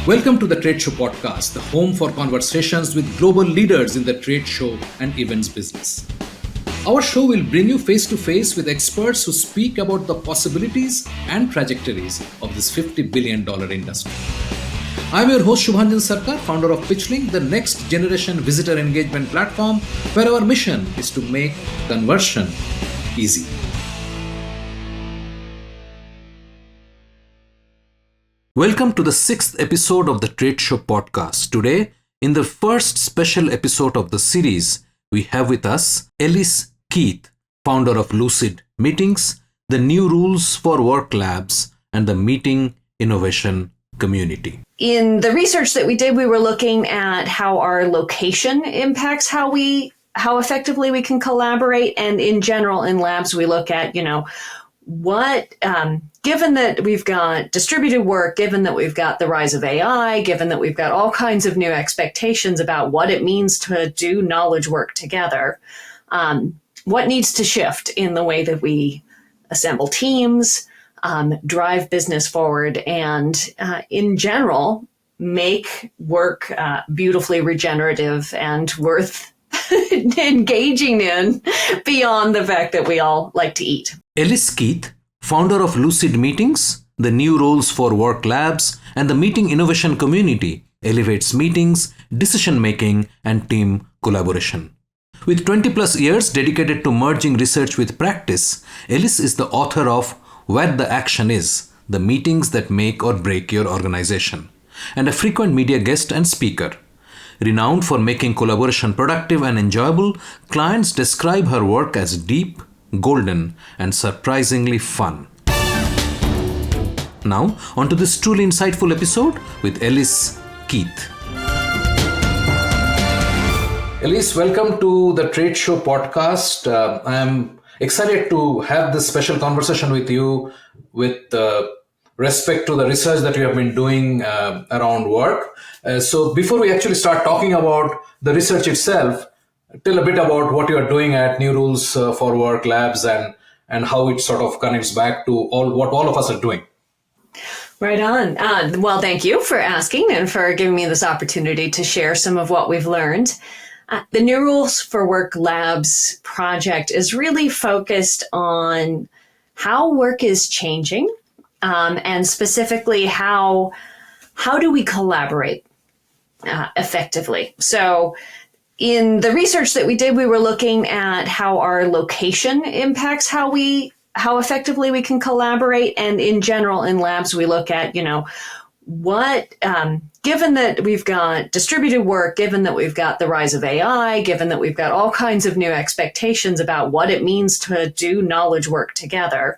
Welcome to the Trade Show podcast, the home for conversations with global leaders in the trade show and events business. Our show will bring you face to face with experts who speak about the possibilities and trajectories of this $50 billion industry. I'm your host Shubhanjan Sarkar, founder of Pitchlink, the next generation visitor engagement platform where our mission is to make conversion easy. Welcome to the 6th episode of the Trade Show podcast. Today, in the first special episode of the series, we have with us Elise Keith, founder of Lucid Meetings, the new rules for work labs, and the meeting innovation community. In the research that we did, we were looking at how our location impacts how effectively we can collaborate. And in general, in labs, we look at, given that we've got distributed work, given that we've got the rise of AI, given that we've got all kinds of new expectations about what it means to do knowledge work together, what needs to shift in the way that we assemble teams, drive business forward, and in general, make work beautifully regenerative and worth engaging in beyond the fact that we all like to eat. Elise Keith, founder of Lucid Meetings, the new rules for work labs, and the meeting innovation community, elevates meetings, decision-making, and team collaboration. With 20 plus years dedicated to merging research with practice, Elise is the author of Where the Action Is, the meetings that make or break your organization, and a frequent media guest and speaker. Renowned for making collaboration productive and enjoyable, clients describe her work as deep, golden, and surprisingly fun. Now, on to this truly insightful episode with Elise Keith. Elise, welcome to the Trade Show podcast. I am excited to have this special conversation with you with respect to the research that you have been doing around work. So before we actually start talking about the research itself, tell a bit about what you are doing at New Rules for Work Labs and how it sort of connects back to what all of us are doing. Right on. Well, thank you for asking and for giving me this opportunity to share some of what we've learned. The New Rules for Work Labs project is really focused on how work is changing, and specifically how do we collaborate effectively. So in the research that we did, we were looking at how our location impacts how effectively we can collaborate. And in general, in labs, we look at, given that we've got distributed work, given that we've got the rise of AI, given that we've got all kinds of new expectations about what it means to do knowledge work together,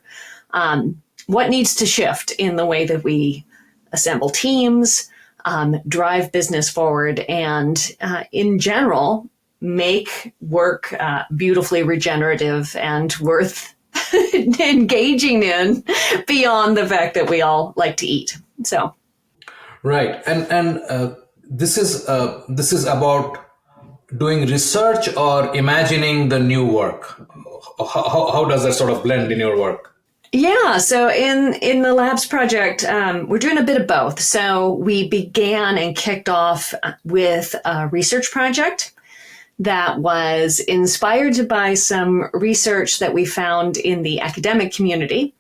what needs to shift in the way that we assemble teams, drive business forward, and in general, make work beautifully regenerative and worth engaging in beyond the fact that we all like to eat. So, right, and this is about doing research or imagining the new work. How does that sort of blend in your work? Yeah, so in the labs project, we're doing a bit of both. So we began and kicked off with a research project that was inspired by some research that we found in the academic community.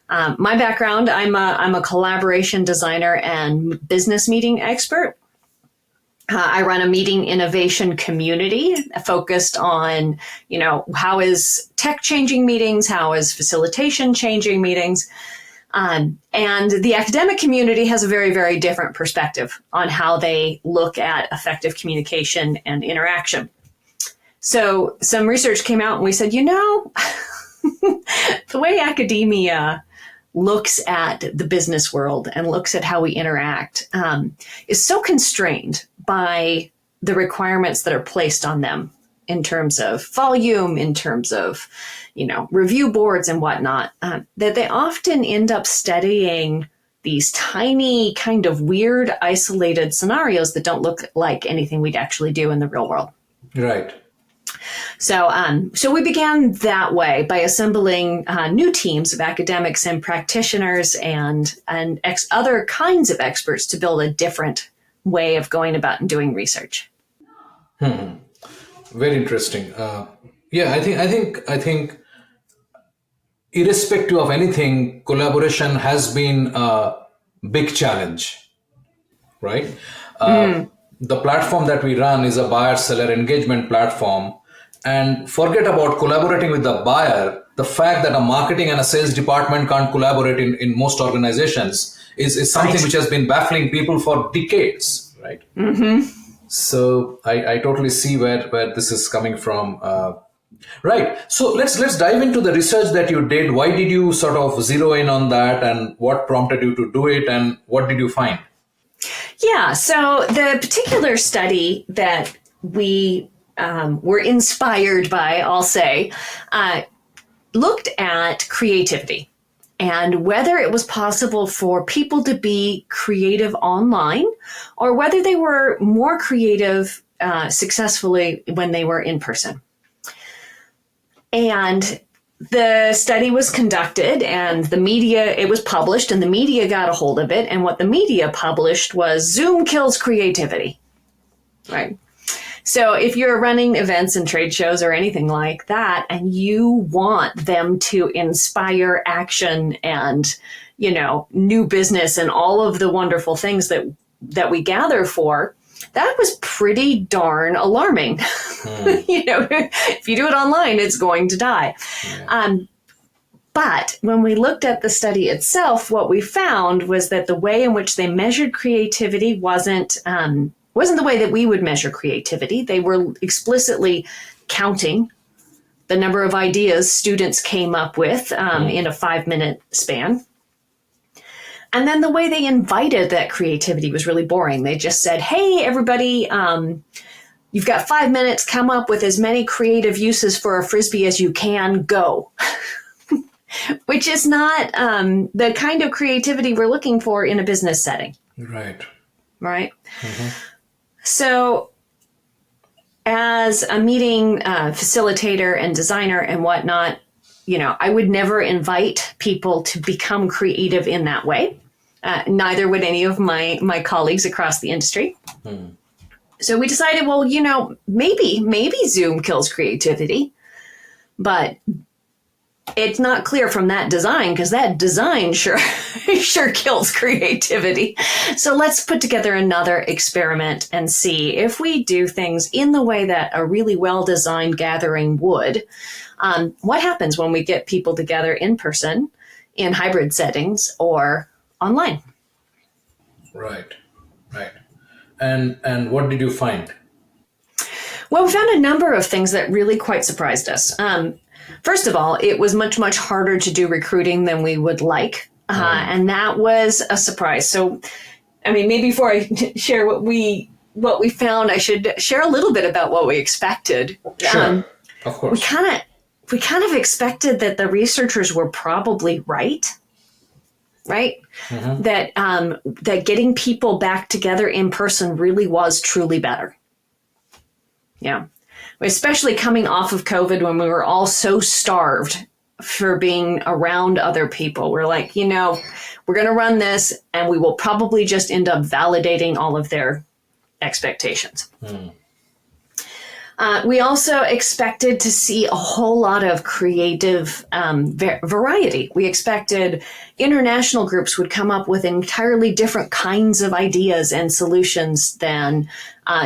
My background, I'm a collaboration designer and business meeting expert. I run a meeting innovation community focused on, how is tech changing meetings? How is facilitation changing meetings? And the academic community has a very, very different perspective on how they look at effective communication and interaction. So some research came out and we said, the way academia looks at the business world and looks at how we interact is so constrained by the requirements that are placed on them in terms of volume, in terms of, review boards and whatnot, that they often end up studying these tiny kind of weird isolated scenarios that don't look like anything we'd actually do in the real world. Right. So we began that way by assembling new teams of academics and practitioners and other kinds of experts to build a different way of going about and doing research. Very interesting. Yeah, I think irrespective of anything, collaboration has been a big challenge, right? The platform that we run is a buyer-seller engagement platform. And forget about collaborating with the buyer. The fact that a marketing and a sales department can't collaborate in most organizations is something Right. which has been baffling people for decades, right? So I totally see where this is coming from. Right. So let's dive into the research that you did. Why did you sort of zero in on that, and what prompted you to do it, and what did you find? Yeah, so the particular study that we were inspired by, I'll say, looked at creativity and whether it was possible for people to be creative online or whether they were more creative successfully when they were in person. And the study was conducted and it was published and the media got a hold of it. And what the media published was Zoom kills creativity, right? So if you're running events and trade shows or anything like that, and you want them to inspire action and, new business and all of the wonderful things that we gather for, that was pretty darn alarming. If you do it online, it's going to die. Yeah. But when we looked at the study itself, what we found was that the way in which they measured creativity wasn't the way that we would measure creativity. They were explicitly counting the number of ideas students came up with in a 5-minute span. And then the way they invited that creativity was really boring. They just said, hey, everybody, you've got 5 minutes, come up with as many creative uses for a Frisbee as you can, go. Which is not the kind of creativity we're looking for in a business setting. Right. Right? Mm-hmm. So as a meeting facilitator and designer and whatnot, I would never invite people to become creative in that way. Neither would any of my colleagues across the industry. So we decided, well, maybe Zoom kills creativity, but it's not clear from that design because that design sure kills creativity. So let's put together another experiment and see if we do things in the way that a really well-designed gathering would. What happens when we get people together in person, in hybrid settings, or online? Right. And what did you find? Well, we found a number of things that really quite surprised us. First of all, it was much, much harder to do recruiting than we would like. And that was a surprise. So, maybe before I share what we found, I should share a little bit about what we expected. Sure. Of course. We kind of expected that the researchers were probably right? Mm-hmm. That getting people back together in person really was truly better. Yeah. Especially coming off of COVID when we were all so starved for being around other people. We're like, we're going to run this and we will probably just end up validating all of their expectations. We also expected to see a whole lot of creative variety. We expected international groups would come up with entirely different kinds of ideas and solutions than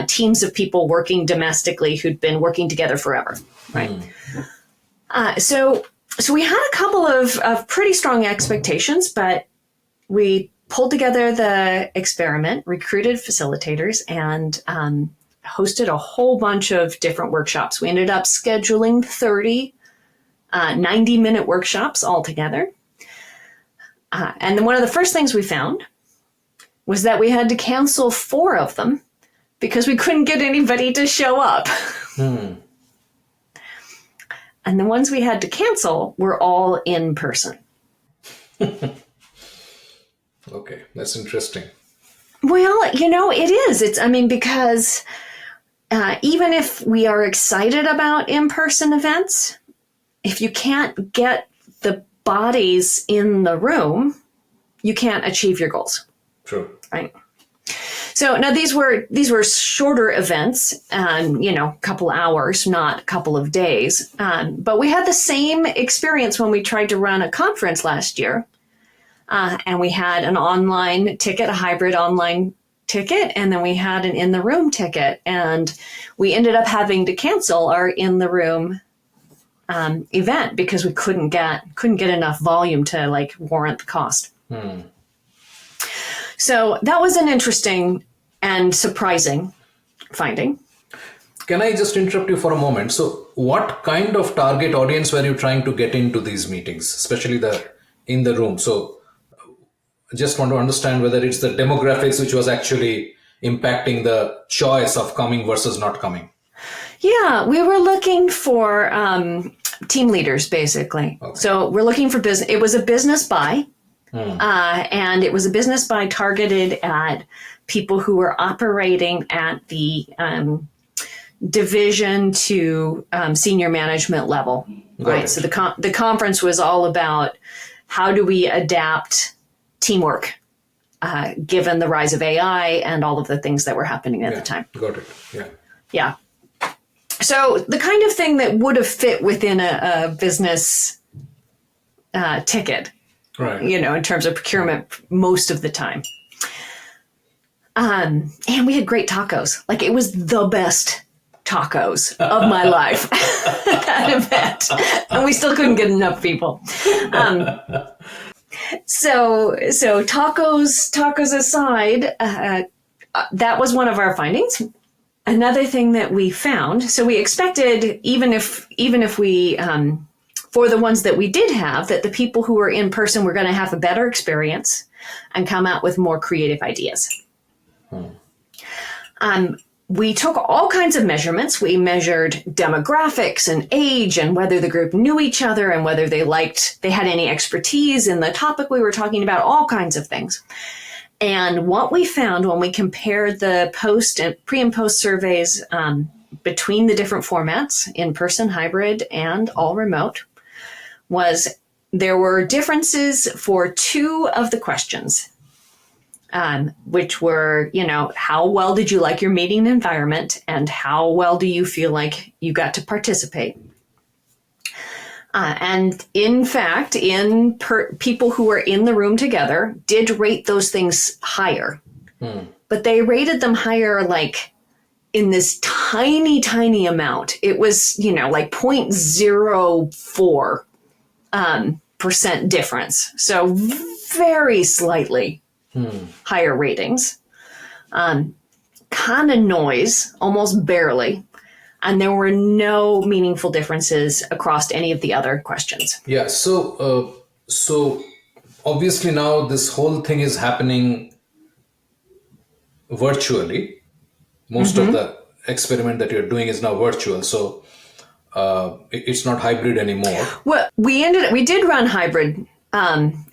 teams of people working domestically who'd been working together forever, right? So we had a couple of pretty strong expectations, but we pulled together the experiment, recruited facilitators, and hosted a whole bunch of different workshops. We ended up scheduling 30 90-minute workshops altogether. And then one of the first things we found was that we had to cancel 4 of them because we couldn't get anybody to show up. And the ones we had to cancel were all in person. Okay, that's interesting. Well, it is. Because even if we are excited about in-person events, if you can't get the bodies in the room, you can't achieve your goals. True. Right. So now these were shorter events, and a couple hours, not a couple of days. But we had the same experience when we tried to run a conference last year, and we had an online ticket, a hybrid online ticket, and then we had an in-the-room ticket, and we ended up having to cancel our in-the-room event because we couldn't get enough volume to warrant the cost. So that was an interesting and surprising finding. Can I just interrupt you for a moment? So what kind of target audience were you trying to get into these meetings, especially in the room? So I just want to understand whether it's the demographics which was actually impacting the choice of coming versus not coming. Yeah, we were looking for team leaders, basically. Okay. So we're looking for business. It was a business buy. And it was a business buy targeted at people who were operating at the division to senior management level. Right. So the conference was all about how do we adapt teamwork given the rise of AI and all of the things that were happening at the time. Got it. Yeah. Yeah. So the kind of thing that would have fit within a business ticket. Right. In terms of procurement most of the time. And we had great tacos. It was the best tacos of my life at an event. And we still couldn't get enough people. So tacos aside, that was one of our findings. Another thing that we found, so we expected, even if we, for the ones that we did have, that the people who were in person were going to have a better experience and come out with more creative ideas. We took all kinds of measurements. We measured demographics and age and whether the group knew each other and whether they had any expertise in the topic we were talking about, all kinds of things. And what we found when we compared the pre and post surveys between the different formats, in-person, hybrid, and all remote, was there were differences for two of the questions, which were, how well did you like your meeting environment and how well do you feel like you got to participate? And in fact, people who were in the room together did rate those things higher, but they rated them higher in this tiny, tiny amount. It was, 0.04 percent difference. So very slightly higher ratings, kind of noise, almost barely. And there were no meaningful differences across any of the other questions. Yeah. So obviously now this whole thing is happening virtually. Most of the experiment that you're doing is now virtual. So it's not hybrid anymore. Well, we did run hybrid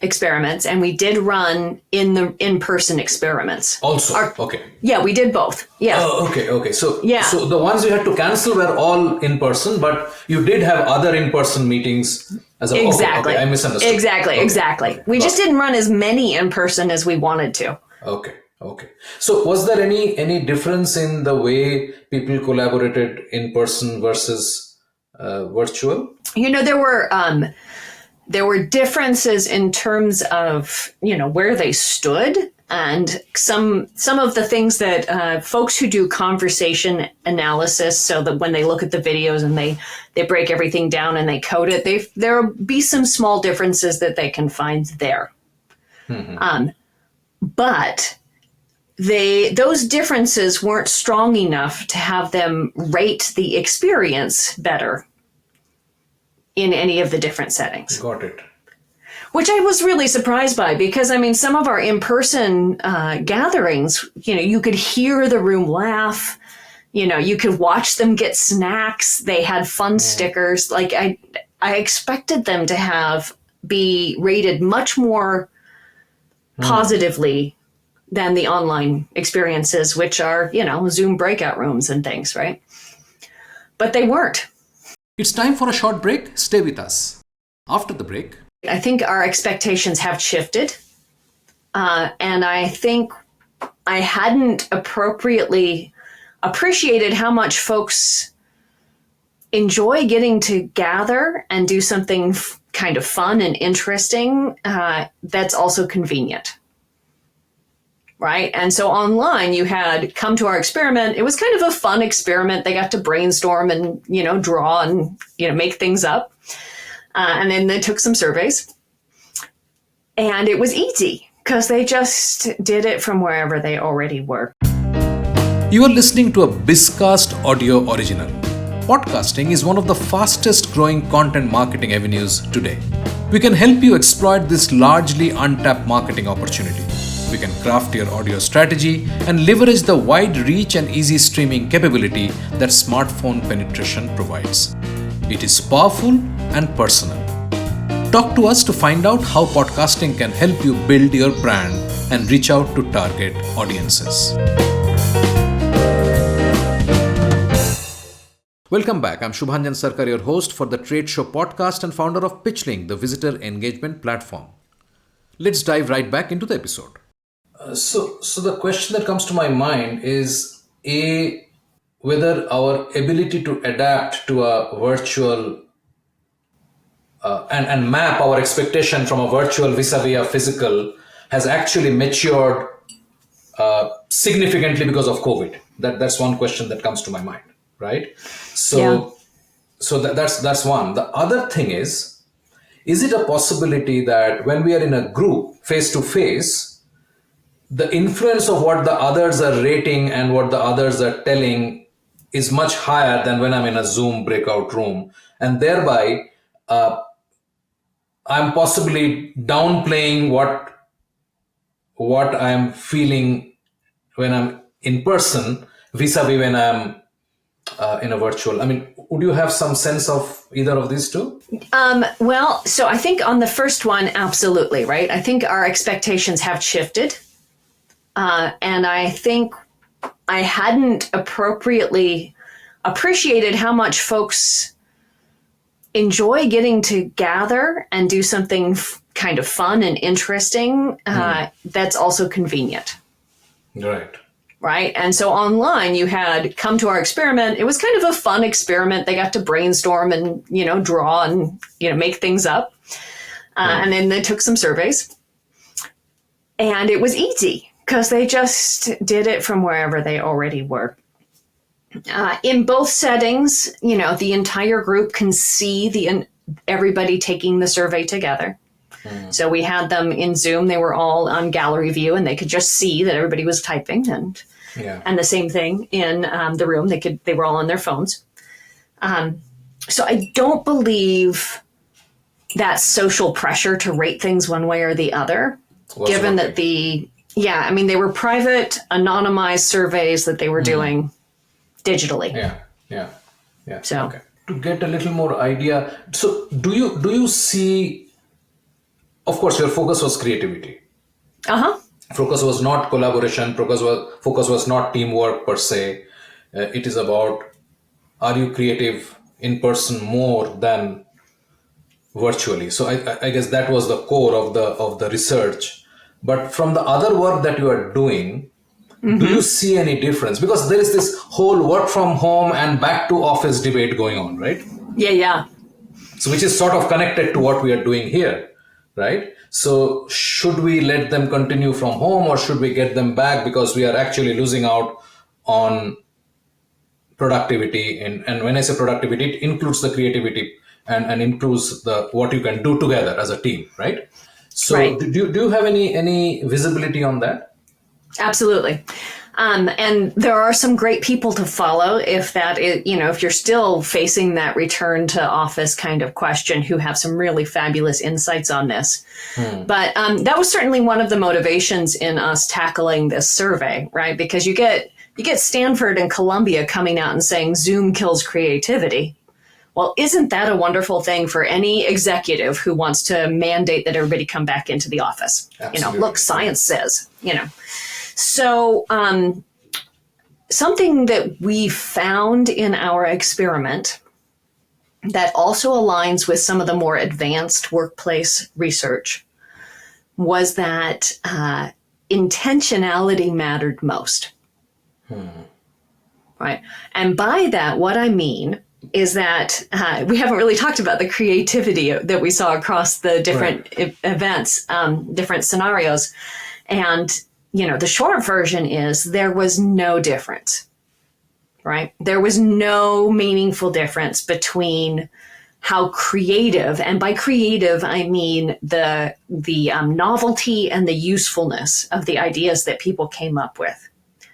experiments, and we did run in-person experiments. Also, okay. Yeah, we did both. Yeah. Oh, okay. So the ones you had to cancel were all in person, but you did have other in-person meetings as a Exactly. Okay, I misunderstood. Exactly. We just didn't run as many in person as we wanted to. Okay. So was there any difference in the way people collaborated in person versus virtual? There were differences in terms of, where they stood, and some of the things that folks who do conversation analysis, so that when they look at the videos and they break everything down and they code it, there'll be some small differences that they can find there. But those differences weren't strong enough to have them rate the experience better in any of the different settings. Got it. Which I was really surprised by, because some of our in-person gatherings, you could hear the room laugh, you could watch them get snacks. They had fun stickers. I expected them to be rated much more positively than the online experiences, which are, Zoom breakout rooms and things, right? But they weren't. It's time for a short break. Stay with us. After the break, I think our expectations have shifted. And I think I hadn't appropriately appreciated how much folks enjoy getting to gather and do something kind of fun and interesting that's also convenient. Right? And so online you had come to our experiment. It was kind of a fun experiment. They got to brainstorm and, draw and, make things up. And then they took some surveys. And it was easy because they just did it from wherever they already were. you are listening to a Bizcast audio original. Podcasting is one of the fastest growing content marketing avenues today. We can help you exploit this largely untapped marketing opportunity. We can craft your audio strategy and leverage the wide reach and easy streaming capability that smartphone penetration provides. It is powerful and personal. Talk to us to find out how podcasting can help you build your brand and reach out to target audiences. Welcome back. I'm Shubhanjan Sarkar, your host for the Trade Show podcast and founder of PitchLink, the visitor engagement platform. Let's dive right back into the episode. So the question that comes to my mind is whether our ability to adapt to a virtual and map our expectation from a virtual vis-a-vis a physical has actually matured significantly because of COVID. That's one question that comes to my mind, right? So that's one. The other thing is it a possibility that when we are in a group face to face, the influence of what the others are rating and what the others are telling is much higher than when I'm in a Zoom breakout room, and thereby I'm possibly downplaying what I'm feeling when I'm in person vis-a-vis when I'm in a virtual. I mean, would you have some sense of either of these two? Well, so I think on the first one, absolutely, right? I think our expectations have shifted. And I think I hadn't appropriately appreciated how much folks enjoy getting to gather and do something kind of fun and interesting that's also convenient. Right. And so online you had come to our experiment. It was kind of a fun experiment. They got to brainstorm and, draw and, make things up. And then they took some surveys. And it was easy because they just did it from wherever they already were. In both settings, the entire group can see everybody taking the survey together. So we had them in Zoom. They were all on gallery view, and they could just see that everybody was typing. And the same thing in the room. They were all on their phones. So I don't believe that social pressure to rate things one way or the other, given that they were private, anonymized surveys that they were doing digitally. Yeah. So to get a little more idea, so do you see? Of course, your focus was creativity. Focus was not collaboration. Focus was not teamwork per se. It is about, are you creative in person more than virtually? So I guess that was the core of the research. But from the other work that you are doing, do you see any difference? Because there is this whole work from home and back to office debate going on, right? Yeah. So which is sort of connected to what we are doing here, right? So should we let them continue from home or should we get them back because we are actually losing out on productivity? And when I say productivity, it includes the creativity and includes what you can do together as a team, right? So do you have any visibility on that? Absolutely. And there are some great people to follow if that is, if you're still facing that return to office kind of question, who have some really fabulous insights on this. But that was certainly one of the motivations in us tackling this survey, right? Because you get Stanford and Columbia coming out and saying Zoom kills creativity. Well, isn't that a wonderful thing for any executive who wants to mandate that everybody come back into the office? Absolutely. Look, science says, So something that we found in our experiment that also aligns with some of the more advanced workplace research was that intentionality mattered most. Right. And by that, what I mean is that we haven't really talked about the creativity that we saw across the different events, different scenarios. And, the short version is there was no difference, right? There was no meaningful difference between how creative, and by creative, I mean the novelty and the usefulness of the ideas that people came up with,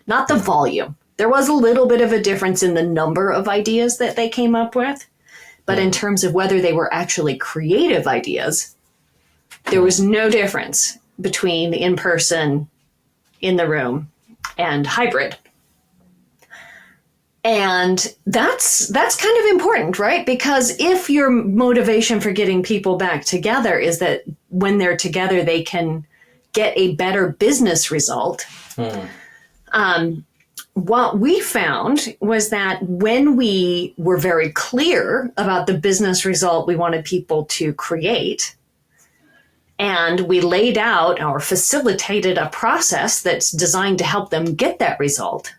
not the volume. There was a little bit of a difference in the number of ideas that they came up with, but in terms of whether they were actually creative ideas, there was no difference between in-person, in the room, and hybrid. And that's kind of important, right? Because if your motivation for getting people back together is that when they're together, they can get a better business result, what we found was that when we were very clear about the business result we wanted people to create, and we laid out or facilitated a process that's designed to help them get that result,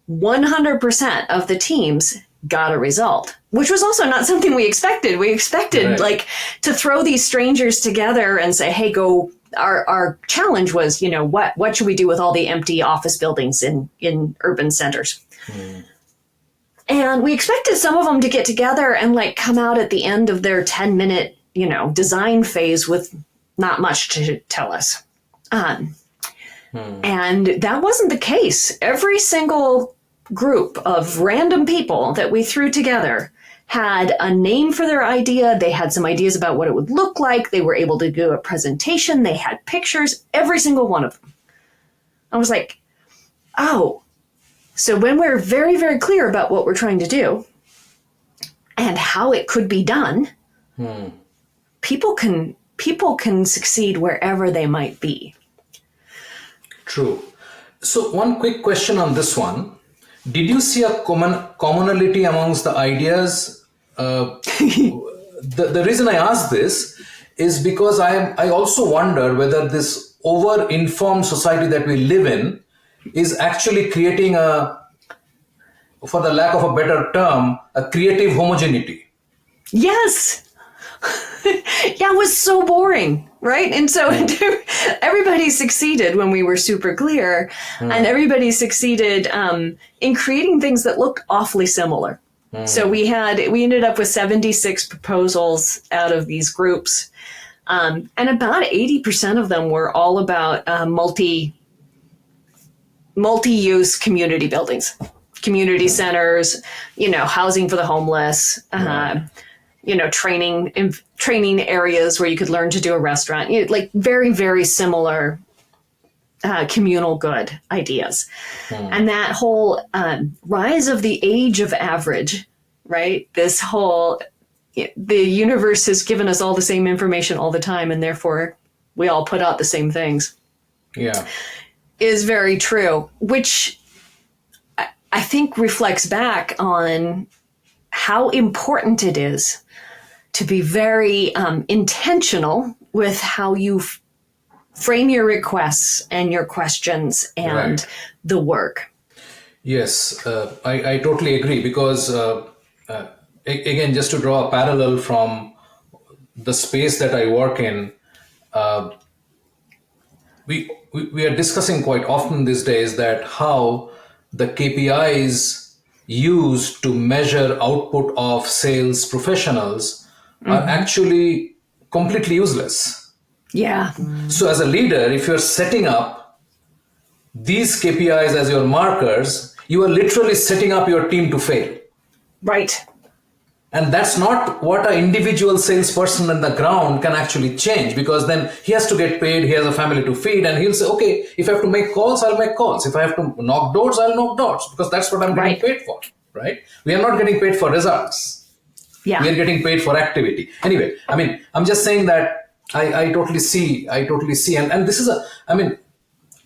100% of the teams got a result, which was also not something we expected. We expected to throw these strangers together and say, hey, go. Our challenge was, what should we do with all the empty office buildings in urban centers? And we expected some of them to get together and come out at the end of their 10-minute, design phase with not much to tell us. And that wasn't the case. Every single group of random people that we threw together had a name for their idea. They had some ideas about what it would look like. They were able to do a presentation. They had pictures, every single one of them. I was like, oh, so when we're very, very clear about what we're trying to do and how it could be done, people can succeed wherever they might be. True. So one quick question on this one. Did you see a commonality amongst the ideas? The reason I ask this is because I also wonder whether this over-informed society that we live in is actually creating for the lack of a better term, a creative homogeneity. Yes. Yeah, it was so boring, right? And so everybody succeeded when we were super clear, and everybody succeeded in creating things that looked awfully similar. So we ended up with 76 proposals out of these groups, and about 80% of them were all about multi-use community buildings, community centers, housing for the homeless, training areas where you could learn to do a restaurant, very, very similar communal good ideas. And that whole rise of the age of average, right? This whole, the universe has given us all the same information all the time, and therefore we all put out the same things. Yeah. Is very true, which I think reflects back on how important it is to be very intentional with how you frame your requests and your questions and the work. Yes, I totally agree, because again, just to draw a parallel from the space that I work in, we are discussing quite often these days that how the KPIs used to measure output of sales professionals are actually completely useless. Yeah. So as a leader, if you're setting up these KPIs as your markers, you are literally setting up your team to fail. Right. And that's not what an individual salesperson on the ground can actually change, because then he has to get paid, he has a family to feed, and he'll say, okay, if I have to make calls, I'll make calls. If I have to knock doors, I'll knock doors, because that's what I'm getting paid for, right? We are not getting paid for results. Yeah. We are getting paid for activity. Anyway, I'm just saying that I totally see, and this is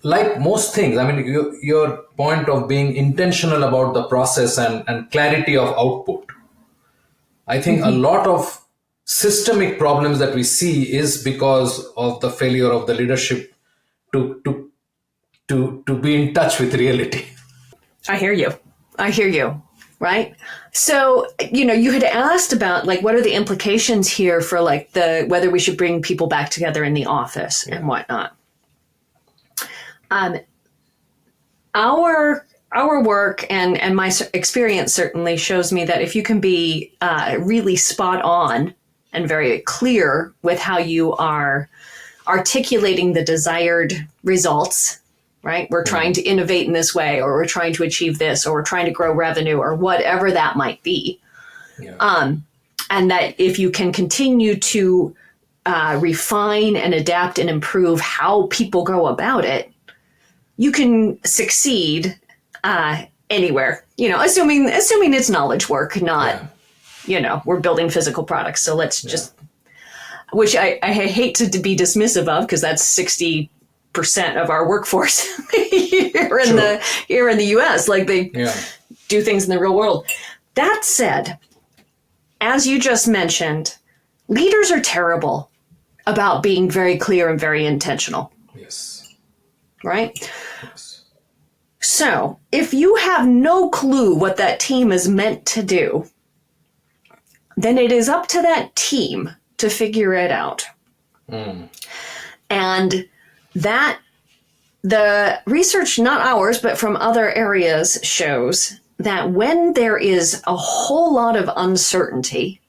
like most things, I mean, your point of being intentional about the process and clarity of output. I think a Mhm. lot of systemic problems that we see is because of the failure of the leadership to to to be in touch with reality. I hear you. I hear you. Right. So, you had asked about like what are the implications here for like the whether we should bring people back together in the office and whatnot. Um, our work and my experience certainly shows me that if you can be really spot on and very clear with how you are articulating the desired results, right? We're trying to innovate in this way, or we're trying to achieve this, or we're trying to grow revenue, or whatever that might be. Yeah. And that if you can continue to refine and adapt and improve how people go about it, you can succeed anywhere. Assuming it's knowledge work, not we're building physical products. So let's just, which I hate to be dismissive of, because that's 60% of our workforce here in the U.S. Like they do things in the real world. That said, as you just mentioned, leaders are terrible about being very clear and very intentional. Yes. Right? Yes. So if you have no clue what that team is meant to do, then it is up to that team to figure it out. And that the research, not ours, but from other areas, shows that when there is a whole lot of uncertainty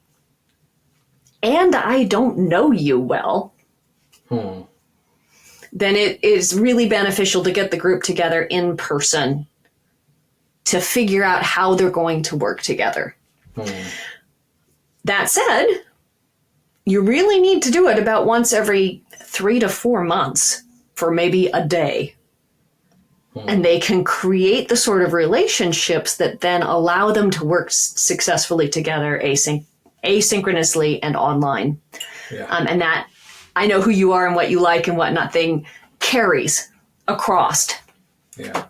and I don't know you well, then it is really beneficial to get the group together in person to figure out how they're going to work together. That said, you really need to do it about once every 3 to 4 months for maybe a day. And they can create the sort of relationships that then allow them to work successfully together asynchronously and online. And that I know who you are and what you like and whatnot thing carries across. Yeah.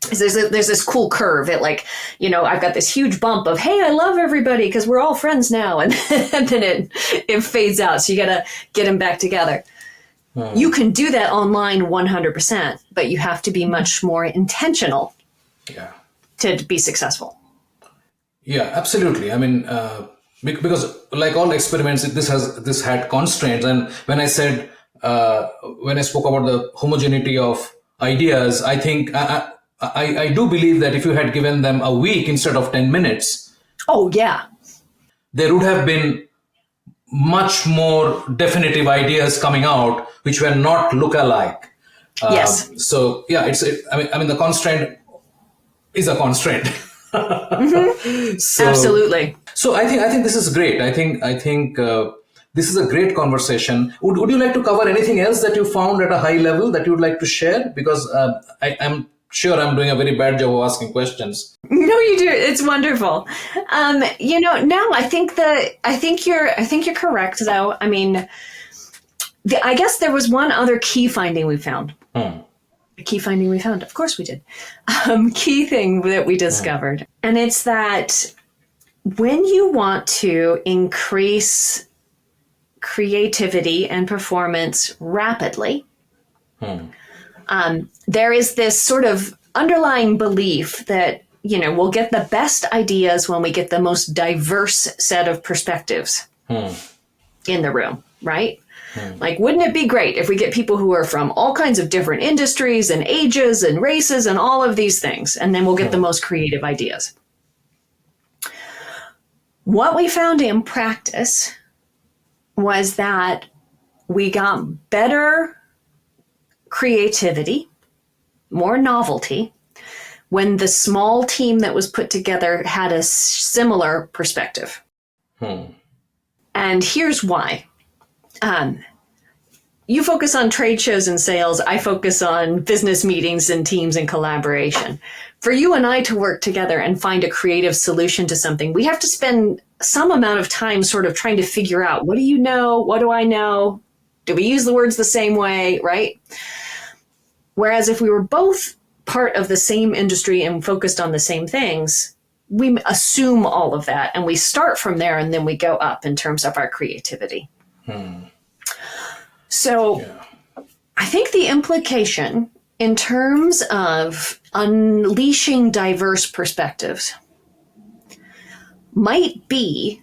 There's this cool curve. It I've got this huge bump of, hey, I love everybody because we're all friends now. And then it fades out. So you got to get them back together. You can do that online 100%, but you have to be much more intentional to be successspool. Yeah, absolutely. I mean, because like all experiments, this had constraints. And when I spoke about the homogeneity of ideas, I think I do believe that if you had given them a week instead of 10 minutes, there would have been much more definitive ideas coming out, which were not look-alike. Yes. So I mean, the constraint is a constraint. Absolutely. So I think this is great. I think this is a great conversation. Would you like to cover anything else that you found at a high level that you would like to share? Because I'm sure I'm doing a very bad job of asking questions. No, you do. It's wonderful. No, I think you're correct though. I mean, I guess there was one other key finding we found. A key finding we found. Of course we did. Key thing that we discovered. And it's that when you want to increase creativity and performance rapidly, there is this sort of underlying belief that, we'll get the best ideas when we get the most diverse set of perspectives in the room, right? Like, wouldn't it be great if we get people who are from all kinds of different industries and ages and races and all of these things, and then we'll get the most creative ideas. What we found in practice was that we got better creativity, more novelty, when the small team that was put together had a similar perspective. And here's why. You focus on trade shows and sales. I focus on business meetings and teams and collaboration. For you and I to work together and find a creative solution to something, we have to spend some amount of time sort of trying to figure out, what do you know? What do I know? Do we use the words the same way? Right? Whereas if we were both part of the same industry and focused on the same things, we assume all of that and we start from there and then we go up in terms of our creativity. So I think the implication in terms of unleashing diverse perspectives might be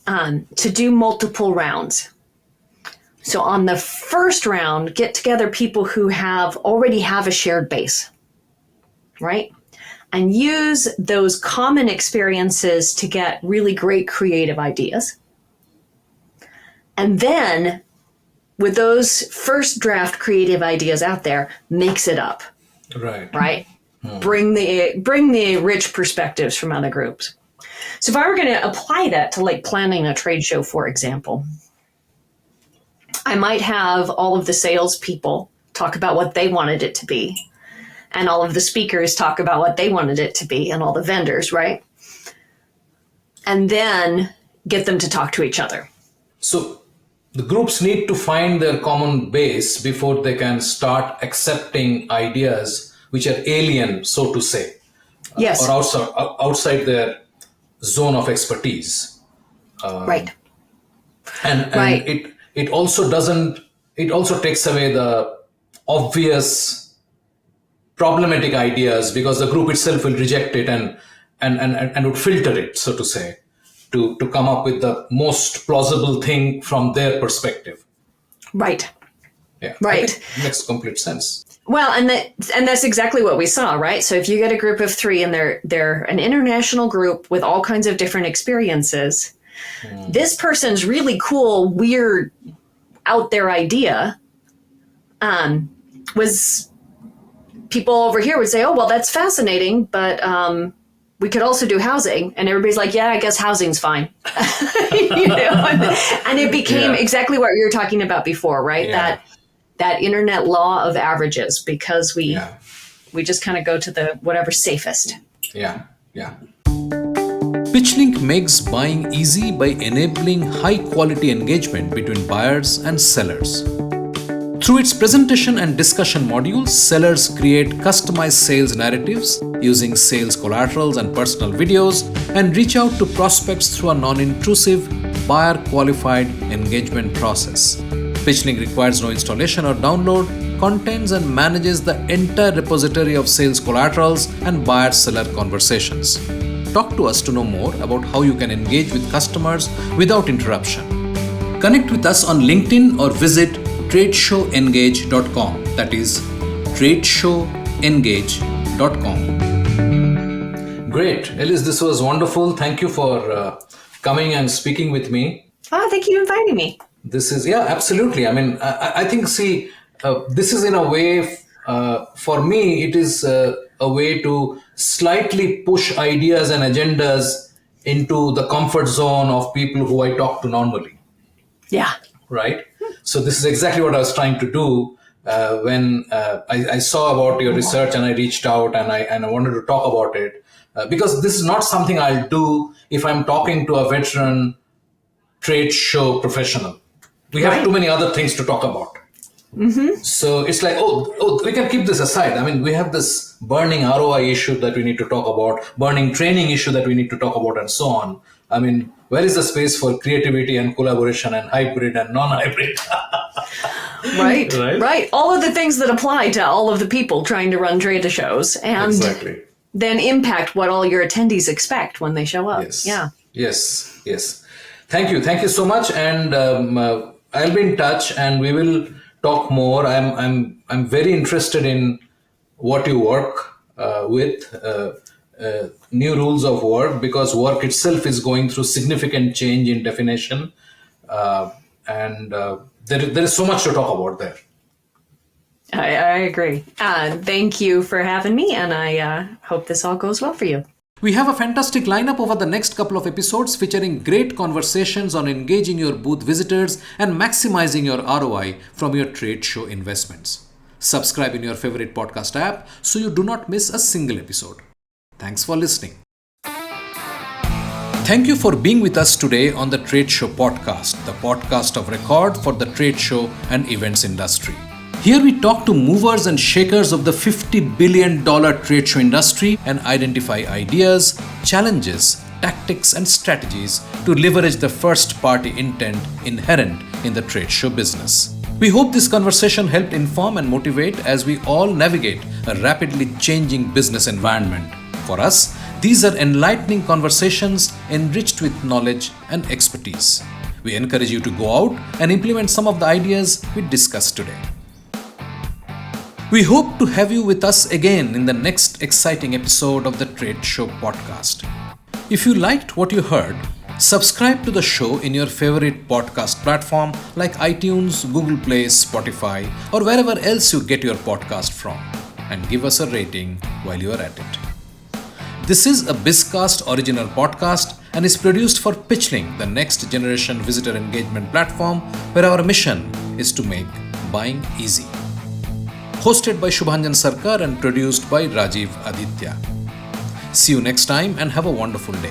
to do multiple rounds. So on the first round, get together people who already have a shared base, right? And use those common experiences to get really great creative ideas. And then with those first draft creative ideas out there, mix it up. Right? Bring the rich perspectives from other groups. So if I were going to apply that to like planning a trade show, for example, I might have all of the salespeople talk about what they wanted it to be, and all of the speakers talk about what they wanted it to be, and all the vendors, right? And then get them to talk to each other. So the groups need to find their common base before they can start accepting ideas which are alien, so to say, Yes. or outside their zone of expertise. Right. And Right. it also takes away the obvious problematic ideas, because the group itself will reject it and would filter it, so to say, to come up with the most plausible thing from their perspective. Right. Yeah. Right. I think it makes complete sense. Well, and that's exactly what we saw, right? So if you get a group of 3 and they're an international group with all kinds of different experiences, this person's really cool, weird, out there idea was, people over here would say, oh, well, that's fascinating, but we could also do housing. And everybody's like, yeah, I guess housing's fine. And it became exactly what you were talking about before, right? Yeah. That internet law of averages, because we just kind of go to the whatever's safest. Yeah. PitchLink makes buying easy by enabling high-quality engagement between buyers and sellers. Through its presentation and discussion modules, sellers create customized sales narratives using sales collaterals and personal videos, and reach out to prospects through a non-intrusive, buyer-qualified engagement process. PitchLink requires no installation or download, contains and manages the entire repository of sales collaterals and buyer-seller conversations. Talk to us to know more about how you can engage with customers without interruption. Connect with us on LinkedIn or visit tradeshowengage.com. That is tradeshowengage.com. Great. Elise, this was wonderful. Thank you for coming and speaking with me. Oh, thank you for inviting me. This is, absolutely. I mean, I think, this is in a way, for me, it is a way to slightly push ideas and agendas into the comfort zone of people who I talk to normally. Yeah. Right? So this is exactly what I was trying to do when I saw about your research and I reached out and I wanted to talk about it. Because this is not something I'll do if I'm talking to a veteran trade show professional. We have too many other things to talk about. Mm-hmm. So it's like, we can keep this aside. I mean, we have this burning ROI issue that we need to talk about, burning training issue that we need to talk about, and so on. I mean, where is the space for creativity and collaboration and hybrid and non-hybrid? Right. All of the things that apply to all of the people trying to run trade shows and then impact what all your attendees expect when they show up. Yes. Yeah. Yes. Thank you so much. And I'll be in touch and we will talk more. I'm very interested in what you work with, new rules of work, because work itself is going through significant change in definition, and there is so much to talk about there. I agree. Thank you for having me, and I hope this all goes well for you. We have a fantastic lineup over the next couple of episodes featuring great conversations on engaging your booth visitors and maximizing your ROI from your trade show investments. Subscribe in your favorite podcast app so you do not miss a single episode. Thanks for listening. Thank you for being with us today on the Trade Show Podcast, the podcast of record for the trade show and events industry. Here we talk to movers and shakers of the $50 billion trade show industry and identify ideas, challenges, tactics and strategies to leverage the first-party intent inherent in the trade show business. We hope this conversation helped inform and motivate as we all navigate a rapidly changing business environment. For us, these are enlightening conversations enriched with knowledge and expertise. We encourage you to go out and implement some of the ideas we discussed today. We hope to have you with us again in the next exciting episode of the Trade Show podcast. If you liked what you heard, subscribe to the show in your favorite podcast platform like iTunes, Google Play, Spotify, or wherever else you get your podcast from, and give us a rating while you are at it. This is a BizCast original podcast and is produced for Pitchling, the next generation visitor engagement platform where our mission is to make buying easy. Hosted by Shubhanjan Sarkar and produced by Rajiv Aditya. See you next time and have a wonderful day.